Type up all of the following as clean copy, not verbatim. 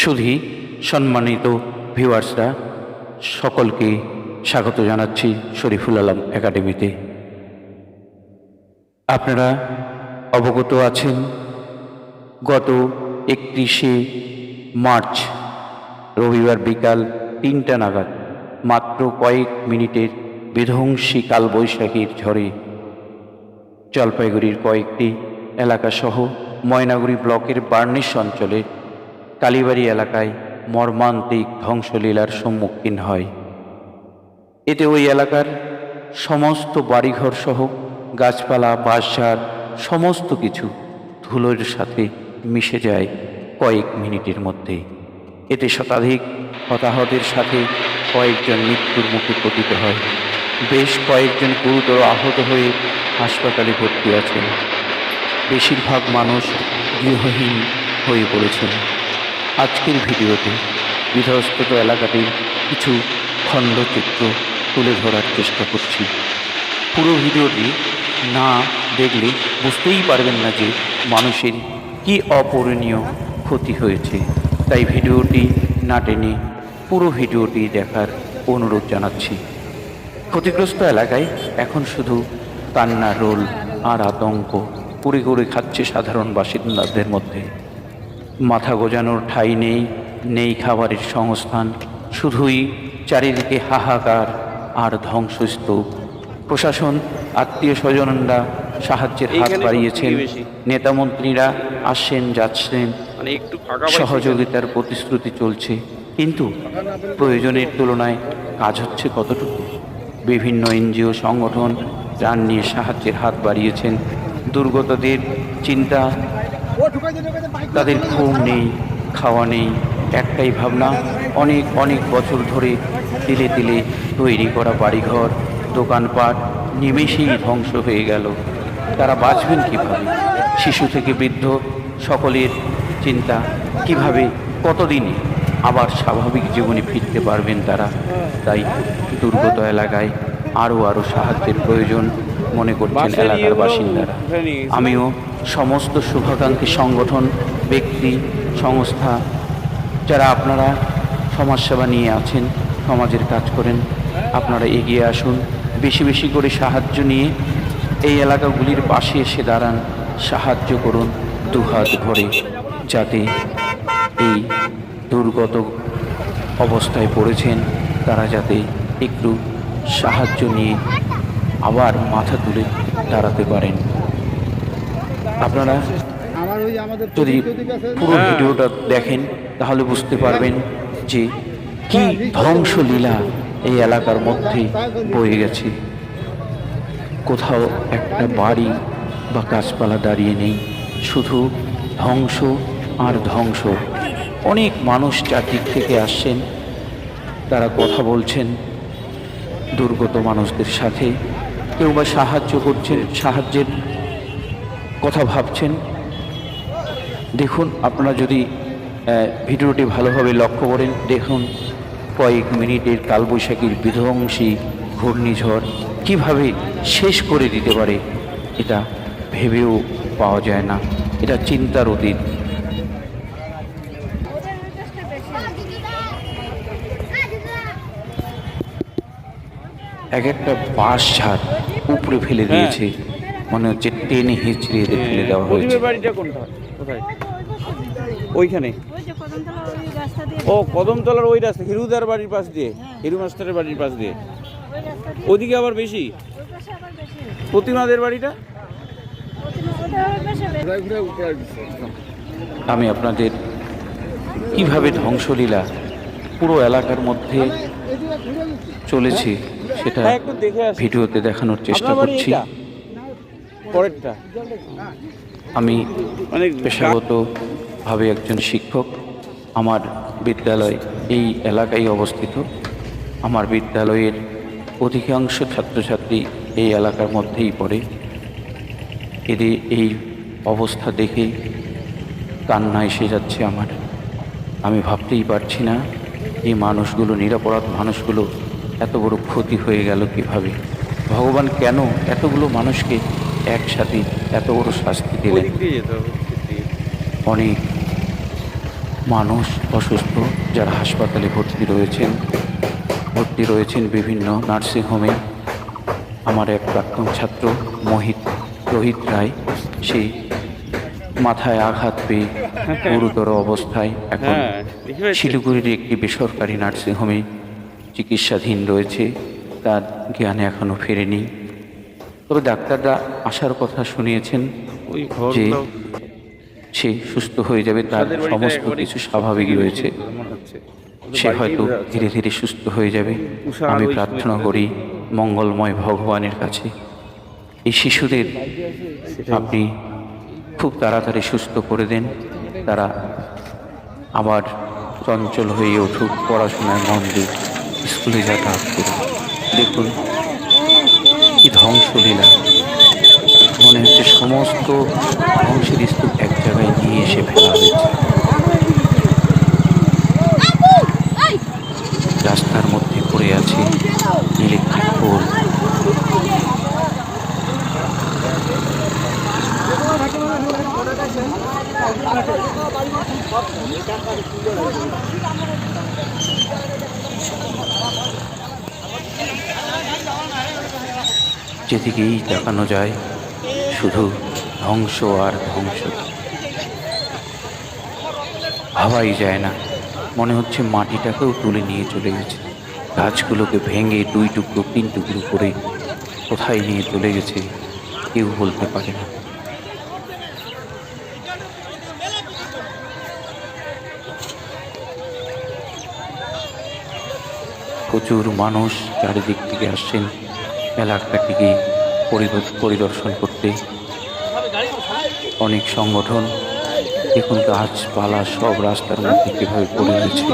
শুধু সম্মানিত ভিউয়ার্সরা সকলকে স্বাগত জানাচ্ছি শরীফুল আলম একাডেমিতে। আপনারা অবগত আছেন গত 31শে মার্চ রবিবার বিকাল 3টা নাগাদ মাত্র কয়েক মিনিটের বিধ্বংসী কালবৈশাখীর ঝড়ে জলপাইগুড়ির কয়েকটি এলাকাসহ ময়নাগুড়ি ব্লকের বার্নিশ অঞ্চলে কালীবাড়ি এলাকায় মর্মান্তিক ধ্বংসলীলার সম্মুখীন হয়। এতে ওই এলাকার সমস্ত বাড়িঘর সহ গাছপালা বাঁশঝাড় সমস্ত কিছু ধুলোর সাথে মিশে যায় কয়েক মিনিটের মধ্যে। এতে শতাধিক হতাহতের সাথে কয়েকজন মৃত্যুর মুখে পতিত হয়। বেশ কয়েকজন গুরুতর আহত হয়ে হাসপাতালে ভর্তি আছেন। বেশিরভাগ মানুষ গৃহহীন হয়ে পড়েছেন। আজকের ভিডিওতে বিধ্বস্ত এলাকাটির কিছু খণ্ডচিত্র তুলে ধরার চেষ্টা করছি। পুরো ভিডিওটি না দেখলে বুঝতেই পারবেন না যে মানুষের কী অপূরণীয় ক্ষতি হয়েছে। তাই ভিডিওটি না টেনে পুরো ভিডিওটি দেখার অনুরোধ জানাচ্ছি। ক্ষতিগ্রস্ত এলাকায় এখন শুধু কান্না রোল আর আতঙ্ক কুড়ে কুড়ে খাচ্ছে সাধারণ বাসিন্দাদের মধ্যে। মাথা গোজানোর ঠাঁই নেই, নেই খাবারের সংস্থান, শুধুই চারিদিকে হাহাকার আর ধ্বংসস্তূপ। প্রশাসন আত্মীয় স্বজনরা সাহায্যের হাত বাড়িয়েছেন, নেতামন্ত্রীরা আসছেন যাচ্ছেন, সহযোগিতার প্রতিশ্রুতি চলছে, কিন্তু প্রয়োজনের তুলনায় কাজ হচ্ছে কতটুকু? বিভিন্ন এনজিও সংগঠন ত্রাণ নিয়ে সাহায্যের হাত বাড়িয়েছেন। দুর্গতদের চিন্তা, তাদের ঘুম নেই, খাওয়া নেই, একটাই ভাবনা অনেক অনেক বছর ধরে তিলে তিলে তৈরি করা বাড়িঘর দোকানপাট নিমেষেই ধ্বংস হয়ে গেল। তারা বাঁচবেন কীভাবে? শিশু থেকে বৃদ্ধ সকলের চিন্তা কিভাবে কতদিনে আবার স্বাভাবিক জীবনে ফিরতে পারবেন তারা। তাই দুর্গত এলাকায় আরও সাহায্যের প্রয়োজন মনে করছেন এলাকার বাসিন্দারা। আমিও সমস্ত শুভাকাঙ্ক্ষী সংগঠন, ব্যক্তি, সংস্থা যারা আপনারা সমাজসেবা নিয়ে আছেন, সমাজের কাজ করেন, আপনারা এগিয়ে আসুন। বেশি বেশি করে সাহায্য নিয়ে এই এলাকাগুলির পাশে এসে দাঁড়ান, সাহায্য করুন দুহাত ভরে, যাতে এই দুর্গত অবস্থায় পড়েছেন তারা যাতে একটু সাহায্য নিয়ে আবার মাথা তুলে দাঁড়াতে পারেন। আপনারা যদি পুরো ভিডিওটা দেখেন তাহলে বুঝতে পারবেন যে কি ধ্বংসলীলা এই এলাকার মধ্যে বয়ে গেছে। কোথাও একটা বাড়ি বা গাছপালা দাঁড়িয়ে নেই, শুধু ধ্বংস আর ধ্বংস। অনেক মানুষ চারদিক থেকে আসছেন, তারা কথা বলছেন দুর্গত মানুষদের সাথে, কেউ বা সাহায্য করছেন, সাহায্যের কথা ভাবছেন। দেখুন, আপনারা যদি ভিডিওটি ভালোভাবে লক্ষ্য করেন, দেখুন কয়েক মিনিটের কালবৈশাখীর বিধ্বংসী ঘূর্ণিঝড় কিভাবে শেষ করে দিতে পারে এটা ভেবেও পাওয়া যায় না। এটা চিন্তার অতীত। এক একটা বাঁশ ঝাড় উপরে ফেলে দিয়েছে, মনে হচ্ছে টেনে হিঁচড়িয়ে ফেলে দেওয়া হয়েছে। ওইখানে ও কদমতলার ওই রাস্তা, হিরুদার বাড়ির পাশ দিয়ে, হিরু মাস্টারের বাড়ির পাশ দিয়ে ওদিকে আবার বেশি। প্রতিমাদের বাড়িটা আমি আপনাদের কিভাবে ধ্বংসলীলা পুরো এলাকার মধ্যে চলেছে সেটা ভিডিওতে দেখানোর চেষ্টা করছি। আমি পেশাগতভাবে একজন শিক্ষক। আমার বিদ্যালয় এই এলাকায় অবস্থিত। আমার বিদ্যালয়ের অধিকাংশ ছাত্রছাত্রী এই এলাকার মধ্যেই পড়ে। এদের এই অবস্থা দেখে কান্না এসে যাচ্ছে আমার। আমি ভাবতেই পারছি না এই মানুষগুলো, নিরপরাধ মানুষগুলো এত বড় ক্ষতি হয়ে গেল কিভাবে। ভগবান কেন এতগুলো মানুষকে একসাথে এত বড় শাস্তি দিলেন? অনেক মানুষ অসুস্থ যারা হাসপাতালে ভর্তি রয়েছেন বিভিন্ন নার্সিংহোমে। আমার এক প্রাক্তন ছাত্র রোহিত রায়, সেই মাথায় আঘাত পেয়ে গুরুতর অবস্থায় এখন দেখতে পাচ্ছি। শিলিগুড়ির একটি বেসরকারি নার্সিংহোমে চিকিৎসাধীন রয়েছে। তার জ্ঞান এখনও ফেরেনি। তবে ডাক্তাররা আসার কথা শুনিয়েছেন ওই যে ঘরগুলো সে সুস্থ হয়ে যাবে, তার তাদের বাড়িটা সমস্ত একবারে কিছু স্বাভাবিক রয়েছে, মনে হচ্ছে। সে হয়তো ধীরে ধীরে সুস্থ হয়ে যাবে। উষা আমি ওই প্রার্থনা করি মঙ্গলময় ভগবানের কাছে এই শিশুদের আপনি খুব তাড়াতাড়ি সুস্থ করে দেন, তারা আবার চঞ্চল হয়ে উঠুক, পড়াশোনায় মন দিয়ে স্কুলে যাতায়াত করুক। দেখুন কি ধ্বংসলীলা, মনে হচ্ছে সমস্ত ধ্বংসের স্তূপ এক জায়গায় নিয়ে এসে ফেলা হয়েছে। রাস্তার মধ্যে পড়ে আছে ইলেকট্রিক পোল। যেদিকেই দেখানো যায় শুধু ধ্বংস আর ধ্বংস, ভাবাই যায় না। মনে হচ্ছে মাটিটাকেও তুলে নিয়ে চলে গেছে, গাছগুলোকে ভেঙে 2 টুকরো 3 টুকরো করে কোথায় নিয়ে চলে গেছে কেউ বলতে পারে না। প্রচুর মানুষ চারিদিক থেকে আসছেন এলাকাটিকে পরিদর্শন করতে। অনেক সংগঠন, দেখুন গাছপালা সব রাস্তার মধ্যে কীভাবে পড়ে রয়েছে।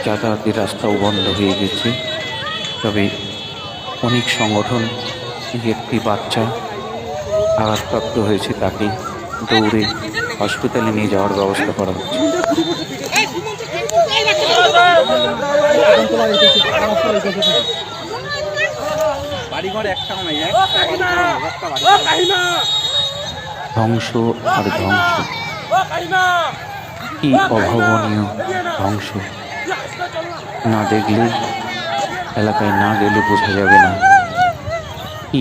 যাতায়াতের রাস্তাও বন্ধ হয়ে গেছে। তবে অনেক সংগঠন, একটি বাচ্চা আঘাতপ্রাপ্ত হয়েছে, তাকে দৌড়ে হসপিটালে নিয়ে যাওয়ার ব্যবস্থা করা হচ্ছে। ধ্বংস আর ধ্বংস, কি অভাবনীয় ধ্বংস! না দেখলে, এলাকায় না গেলে বোঝা যাবে না। কি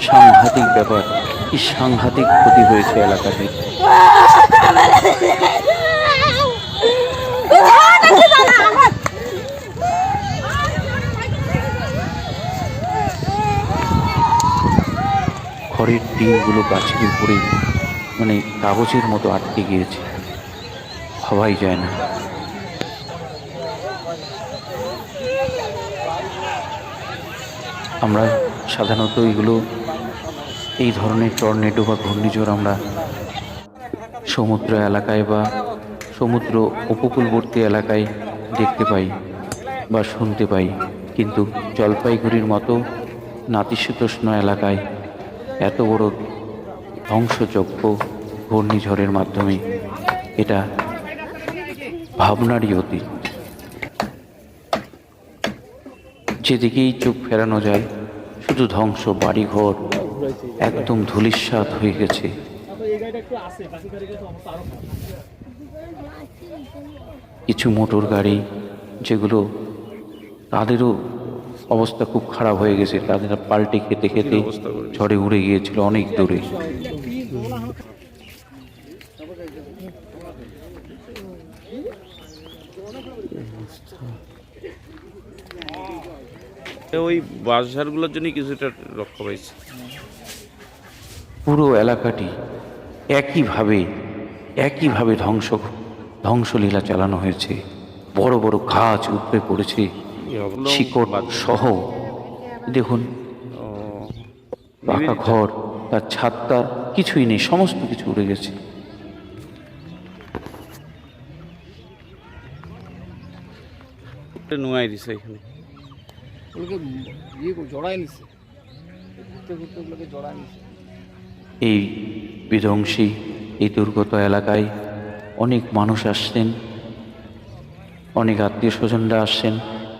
সাংঘাতিক ব্যাপার, কি সাংঘাতিক ক্ষতি হয়েছে এলাকাতে। ঘরের টিনগুলো গাছের উপরে মানে কাগজের মতো আটকে গিয়েছে, ভাবাই যায় না। আমরা সাধারণত এই ধরনের টর্নেডো বা ঘূর্ণিঝড় আমরা সমুদ্র এলাকায় বা সমুদ্র উপকূলবর্তী এলাকায় দেখতে পাই বা শুনতে পাই, কিন্তু জলপাইগুড়ির মতো নাতিশীতোষ্ণ এলাকায় এত বড় ধ্বংসযজ্ঞ ঘূর্ণিঝড়ের মাধ্যমে, এটা ভাবনারই অতীত। যেদিকেই চোখ ফেরানো যায় শুধু ধ্বংস, বাড়িঘর একদম ধূলিসাৎ হয়ে গেছে। কিছু মোটর গাড়ি যেগুলো, তাদেরও অবস্থা খুব খারাপ হয়ে গেছে, তাদের পাল্টে খেতে খেতে ঝড়ে উড়ে গিয়েছিল অনেক দূরে। ওই বাঁশঝাড়গুলোর জন্য কিছুটা রক্ষা পাইছে। পুরো এলাকাটি একইভাবে ধ্বংসলীলা চালানো হয়েছে। বড় বড় গাছ উপড়ে পড়েছে, শিকড় সহ। দেখুন পাকা ঘর, তার ছাদটা কিছুই নেই, সমস্ত কিছু উড়ে গেছে। নুয়াই দিছে এখানে, এই বিধ্বংসী এই দুর্গত এলাকায় অনেক মানুষ আসছেন, অনেক আত্মীয় স্বজনরা আসছেন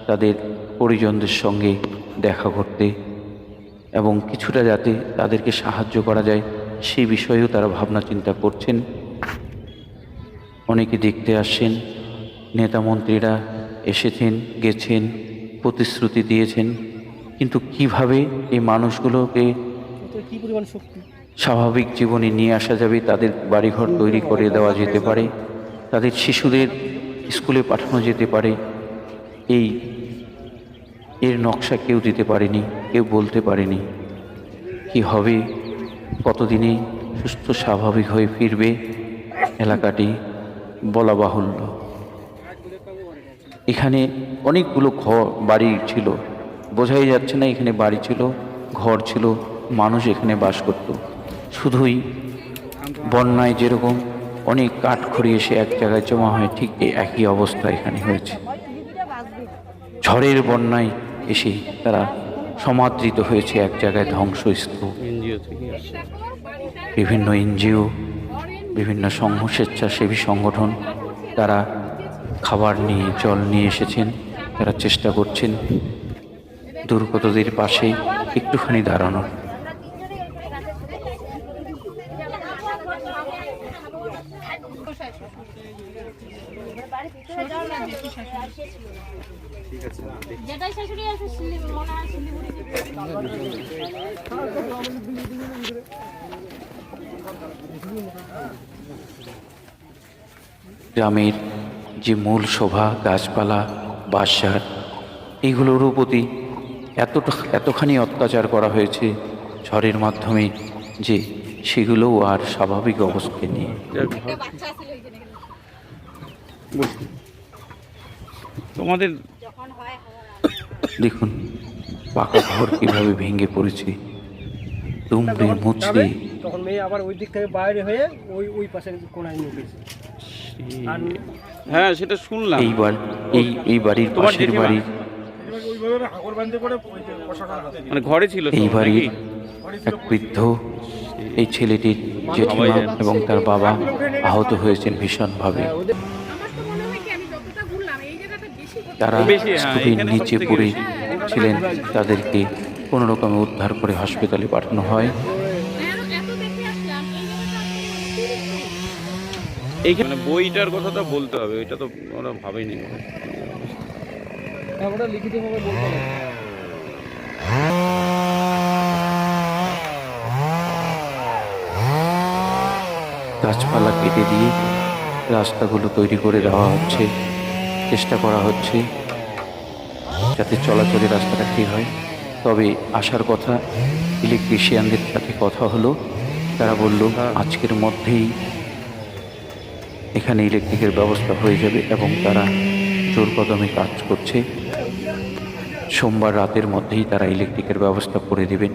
তাদের পরিজনদের সঙ্গে দেখা করতে। এবং কিছুটা যাতে তাদেরকে সাহায্য করা যায় সেই বিষয়েও তারা ভাবনা চিন্তা করছেন। অনেকে দেখতে আসছেন, নেতা মন্ত্রীরা এসেছেন, গেছেন, প্রতিশ্রুতি দিয়েছেন, কিন্তু কিভাবে এই মানুষগুলোকে স্বাভাবিক জীবনে নিয়ে আসা যাবে, তাদের বাড়িঘর তৈরি করে দেওয়া যেতে পারে, তাদের শিশুদের স্কুলে পাঠানো যেতে পারে, এর নকশা কেউ দিতে পারেনি, কেউ বলতে পারেনি। কি হবে, কতদিনে সুস্থ স্বাভাবিক হয়ে ফিরবে এলাকাটি বলা বাহুল্য। এখানে অনেকগুলো বাড়ি ছিল, বোঝাই যাচ্ছে না এখানে বাড়ি ছিল, ঘর ছিল, মানুষ এখানে বাস করত। শুধুই বন্যায় যেরকম অনেক কাঠখড়ি এসে এক জায়গায় জমা হয়, ঠিক এই একই অবস্থা এখানে হয়েছে। ঝড়ের বন্যায় এসে তারা সমাদৃত হয়েছে এক জায়গায় ধ্বংসস্তূপ। বিভিন্ন এনজিও, বিভিন্ন স্বেচ্ছাসেবী সংগঠন তারা খাবার নিয়ে, জল নিয়ে এসেছেন। তারা চেষ্টা করছেন দুর্গতদের পাশে একটুখানি দাঁড়ানোর। গ্রামের যে মূল শোভা, গাছপালা, বাঁশঝাড়, এইগুলোর প্রতি এতখানি অত্যাচার করা হয়েছে ঝড়ের মাধ্যমে যে সেগুলোও আর স্বাভাবিক অবস্থায় নেই। তোমাদের দেখুন পাকা ঘর কিভাবে ভেঙে পড়েছে, দুমড়ে মুচড়ে। তখন মেয়ে আবার ওই দিক থেকে বাইরে হয়ে ওই পাশে কোনায় নিয়ে গেছে। হ্যাঁ, সেটা শুনলাম। এই বাড়ির পাশের বাড়ির, মানে ঘরে ছিল এই বাড়ির এক বৃদ্ধ, এই ছেলেটির জেঠিমা এবং তার বাবা আহত হয়েছেন ভীষণভাবে। তারা স্তূপের নিচে পড়ে ছিলেন, তাদেরকে কোনো রকমে উদ্ধার করে হাসপাতালে পাঠানো হয়। এইখানে বইটার কথাটা বলতে হবে, ওইটা তো ওরা ভাবেনি। লিখিতভাবে বলতে হবে। গাছপালা কেটে দিয়ে রাস্তাগুলো তৈরি করে দেওয়া হচ্ছে, চেষ্টা করা হচ্ছে যাতে চলাচলের রাস্তাটা ঠিক হয়। তবে আসার কথা, ইলেকট্রিশিয়ানদের সাথে কথা হলো, তারা বলল আজকের মধ্যেই এখানে ইলেকট্রিকের ব্যবস্থা হয়ে যাবে এবং তারা জোর কদমে কাজ করছে। সোমবার রাতের মধ্যেই তারা ইলেকট্রিকের ব্যবস্থা করে দেবেন।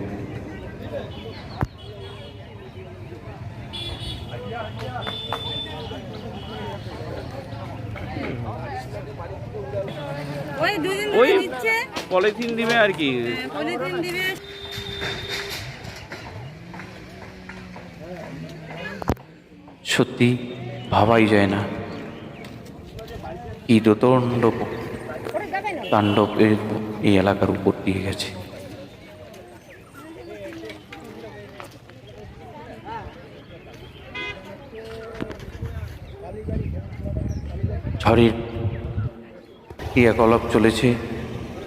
ওই পলিথিন দিবে আর কি। সত্যি ভাবাই যায় না কি দোতণ্ড তাণ্ডব এই এলাকার উপর দিয়ে গেছে। ঝড়ের ক্রিয়াকলাপ চলেছে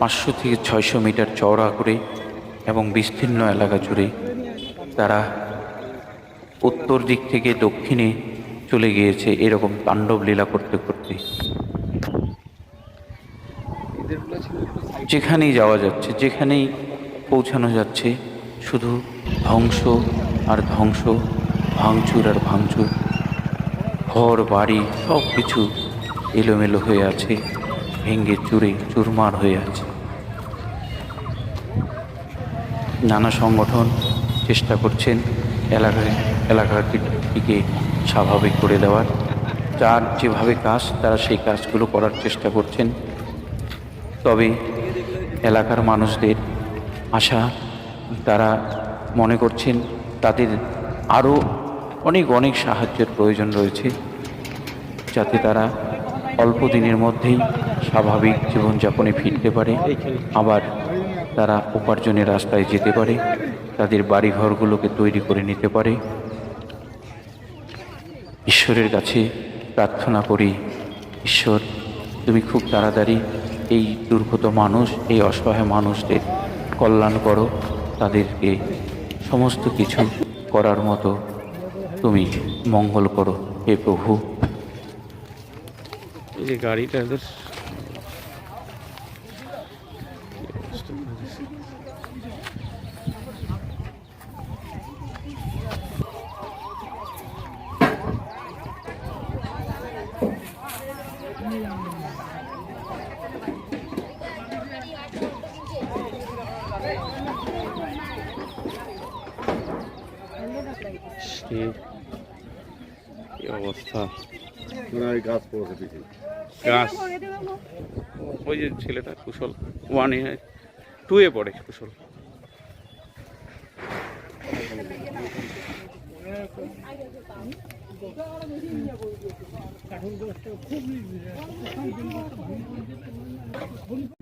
500 থেকে 600 মিটার চওড়া করে এবং বিস্তীর্ণ এলাকা জুড়ে। তারা উত্তর দিক থেকে দক্ষিণে চলে গিয়েছে এরকম তাণ্ডব লীলা করতে করতে। যেখানেই যাওয়া যাচ্ছে, যেখানেই পৌঁছানো যাচ্ছে, শুধু ধ্বংস আর ধ্বংস, ভাঙচুর আর ভাঙচুর। ঘর বাড়ি সব কিছু এলোমেলো হয়ে আছে, ভেঙে চুরে চুরমার হয়ে আছে। নানা সংগঠন চেষ্টা করছেন এলাকাটিকে স্বাভাবিক করে দেওয়ার। যার যেভাবে কাজ, তারা সেই কাজগুলো করার চেষ্টা করছেন। তবে এলাকার মানুষদের আশা, তারা মনে করছেন তাদের আরও অনেক সাহায্যের প্রয়োজন রয়েছে, যাতে তারা অল্প দিনের মধ্যেই স্বাভাবিক জীবনযাপনে ফিরতে পারে, আবার তারা উপার্জনের রাস্তায় যেতে পারে, তাদের বাড়িঘরগুলোকে তৈরি করে নিতে পারে। ঈশ্বরের কাছে প্রার্থনা করি, ঈশ্বর তুমি খুব তাড়াতাড়ি এই দুর্গত মানুষ, এই অসহায় মানুষদের কল্যাণ করো, তাদেরকে সমস্ত কিছু করার মতো তুমি মঙ্গল করো হে প্রভু। এই যে গাড়িটা এদের কি অবস্থা। গাছ, ওই যে ছেলেটা কুশল 1-2 পড়ে কুশল। খুব